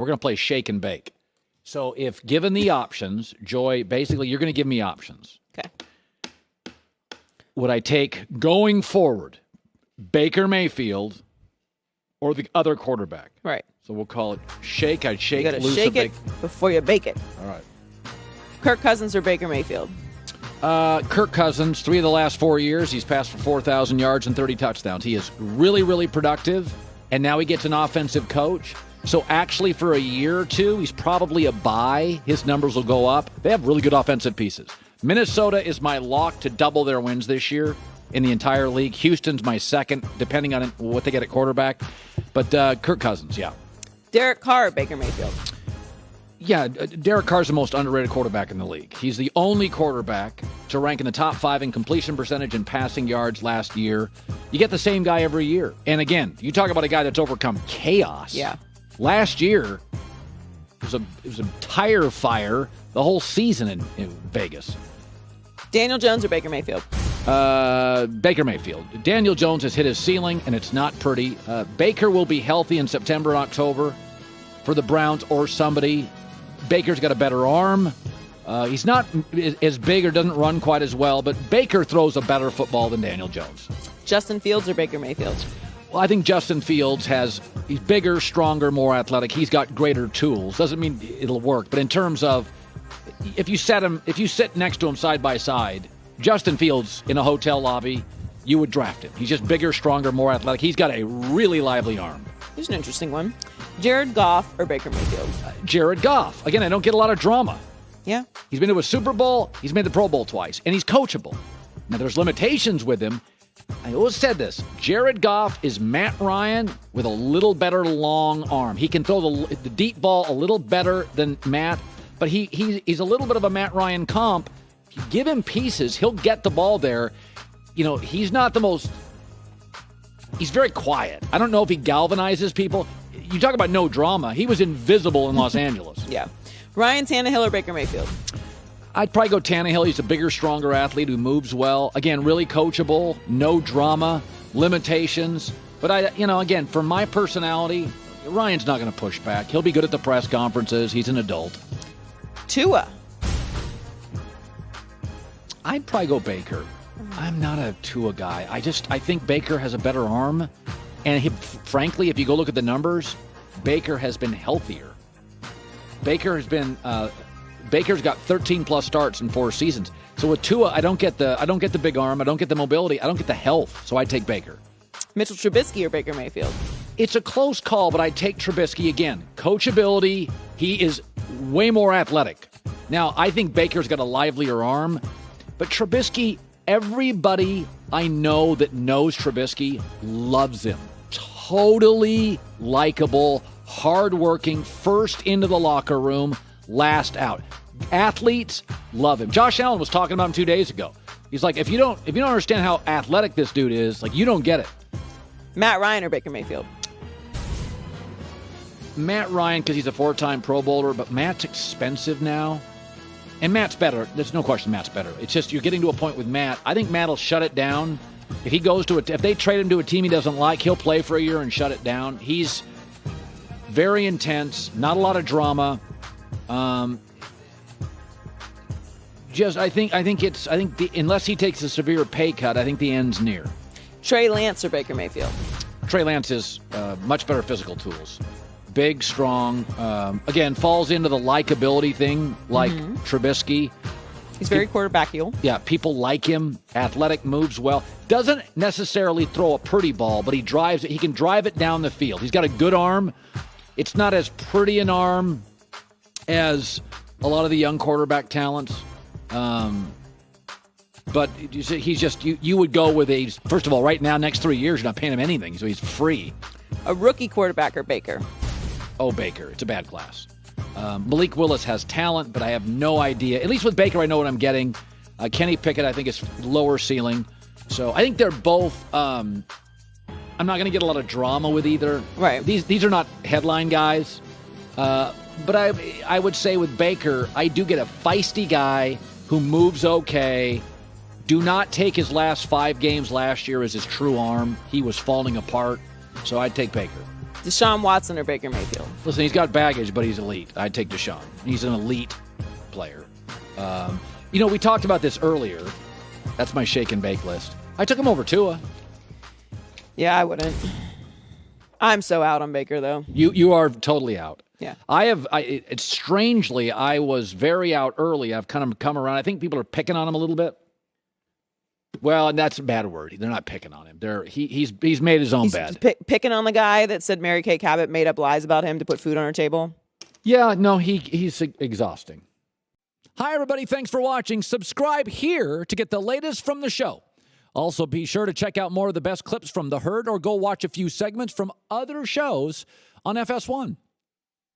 We're going to play shake and bake. So if given the options, Joy, basically you're going to give me options. Okay. Would I take going forward Baker Mayfield or the other quarterback? Right. So we'll call it shake. I'd shake, You got to loose, shake bake. it before you bake it. All right. Kirk Cousins or Baker Mayfield? Kirk Cousins, 3 of the last 4 years, he's passed for 4,000 yards and 30 touchdowns. He is really, really productive, and now he gets an offensive coach. So actually for a year or two, he's probably a buy. His numbers will go up. They have really good offensive pieces. Minnesota is my lock to double their wins this year in the entire league. Houston's my second, depending on what they get at quarterback. But Kirk Cousins, yeah. Derek Carr or Baker Mayfield? Yeah, Derek Carr's the most underrated quarterback in the league. He's the only quarterback to rank in the top 5 in completion percentage and passing yards last year. You get the same guy every year. And again, you talk about a guy that's overcome chaos. Yeah. Last year, it was a tire fire the whole season in Vegas. Daniel Jones or Baker Mayfield? Baker Mayfield. Daniel Jones has hit his ceiling, and it's not pretty. Baker will be healthy in September and October for the Browns or somebody. Baker's got a better arm. He's not as big or doesn't run quite as well, but Baker throws a better football than Daniel Jones. Justin Fields or Baker Mayfield? Well, I think Justin Fields he's bigger, stronger, more athletic. He's got greater tools. Doesn't mean it'll work, but in terms of if you sit next to him side by side, Justin Fields in a hotel lobby, you would draft him. He's just bigger, stronger, more athletic. He's got a really lively arm. Here's an interesting one. Jared Goff or Baker Mayfield? Jared Goff. Again, I don't get a lot of drama. Yeah. He's been to a Super Bowl. He's made the Pro Bowl twice, and he's coachable. Now, there's limitations with him. I always said this. Jared Goff is Matt Ryan with a little better long arm. He can throw the deep ball a little better than Matt, but he's a little bit of a Matt Ryan comp. If you give him pieces, he'll get the ball there. You know, he's not the most... He's very quiet. I don't know if he galvanizes people. You talk about no drama. He was invisible in Los Angeles. Yeah. Ryan Tannehill or Baker Mayfield? I'd probably go Tannehill. He's a bigger, stronger athlete who moves well. Again, really coachable, no drama, limitations. But again, for my personality, Ryan's not going to push back. He'll be good at the press conferences. He's an adult. Tua? I'd probably go Baker. I'm not a Tua guy. I think Baker has a better arm. And frankly, if you go look at the numbers, Baker has been healthier. Baker's got 13 plus starts in 4 seasons. So with Tua, I don't get the big arm, I don't get the mobility, I don't get the health. So I'd take Baker. Mitchell Trubisky or Baker Mayfield? It's a close call, but I'd take Trubisky again. Coachability, he is way more athletic. Now, I think Baker's got a livelier arm, but Trubisky, everybody I know that knows Trubisky loves him. Totally likable, hardworking, first into the locker room, last out. Athletes love him. Josh Allen was talking about him 2 days ago. He's like, if you don't understand how athletic this dude is, like, you don't get it. Matt Ryan or Baker Mayfield? Matt Ryan, because he's a 4-time Pro Bowler, but Matt's expensive now. And Matt's better. There's no question Matt's better. It's just you're getting to a point with Matt. I think Matt will shut it down. If he goes to if they trade him to a team he doesn't like, he'll play for a year and shut it down. He's very intense, not a lot of drama. I think unless he takes a severe pay cut, I think the end's near. Trey Lance or Baker Mayfield? Trey Lance is much better physical tools. Big, strong. Again, falls into the likability thing like Trubisky. He's very quarterbackial. Yeah, people like him. Athletic, moves well. Doesn't necessarily throw a pretty ball, but he drives it. He can drive it down the field. He's got a good arm. It's not as pretty an arm as a lot of the young quarterback talents. But he's just, you would go with first of all, right now, next 3 years, you're not paying him anything, so he's free. A rookie quarterback or Baker? Oh, Baker. It's a bad class. Malik Willis has talent, but I have no idea. At least with Baker, I know what I'm getting. Kenny Pickett, I think, is lower ceiling. So I think they're both... I'm not going to get a lot of drama with either. Right. These are not headline guys. But I would say with Baker, I do get a feisty guy who moves okay. Do not take his last 5 games last year as his true arm. He was falling apart. So I'd take Baker. Deshaun Watson or Baker Mayfield? Listen, he's got baggage, but he's elite. I'd take Deshaun. He's an elite player. We talked about this earlier. That's my shake and bake list. I took him over Tua. Yeah, I wouldn't. I'm so out on Baker, though. You are totally out. Yeah. Strangely, I was very out early. I've kind of come around. I think people are picking on him a little bit. Well, and that's a bad word. They're not picking on him. He's made his own bed. Picking on the guy that said Mary Kay Cabot made up lies about him to put food on her table. Yeah, no, he's exhausting. Hi, everybody. Thanks for watching. Subscribe here to get the latest from the show. Also, be sure to check out more of the best clips from The Herd or go watch a few segments from other shows on FS1.